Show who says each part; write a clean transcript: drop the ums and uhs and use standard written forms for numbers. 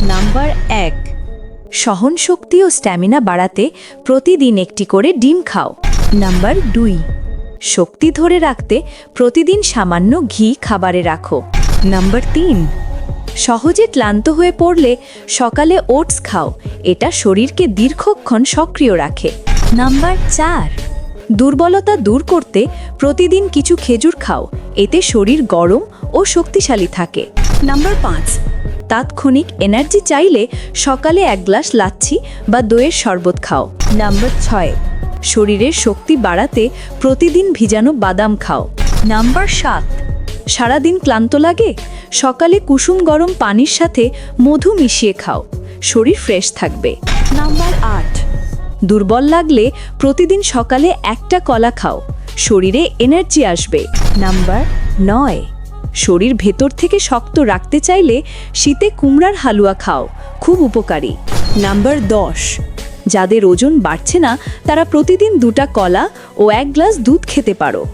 Speaker 1: Number 1, সহনশক্তি ও stamina বাড়াতে প্রতিদিন একটি করে ডিম খাও। নাম্বার 2, শক্তি ধরে রাখতে প্রতিদিন সামান্য ঘি খাবারে রাখো। নাম্বার 3, সহজে ক্লান্ত হয়ে পড়লে সকালে ওটস খাও, এটা শরীরকে দীর্ঘক্ষণ সক্রিয় রাখে। নাম্বার 4, দুর্বলতা দূর করতে প্রতিদিন কিছু খেজুর খাও, এতে শরীর গরম ও শক্তিশালী থাকে। নাম্বার 5, তাৎক্ষণিক এনার্জি চাইলে সকালে 1 গ্লাস লাচ্ছি বা দইয়ের শরবত খাও। নাম্বার 6, শরীরের শক্তি বাড়াতে প্রতিদিন ভিজানো বাদাম খাও। নাম্বার 7, সারাদিন ক্লান্ত লাগে, সকালে কুসুম গরম পানির সাথে মধু মিশিয়ে খাও, শরীর ফ্রেশ থাকবে। নাম্বার 8, দুর্বল লাগলে প্রতিদিন সকালে একটা কলা খাও, শরীরে এনার্জি আসবে। নাম্বার 9, শরীর ভেতর থেকে শক্ত রাখতে চাইলে শীতে কুমড়ার হালুয়া খাও, খুব উপকারী। নাম্বার 10, যাদের ওজন বাড়ছে না তারা প্রতিদিন 2টা কলা ও 1 গ্লাস দুধ খেতে পারো।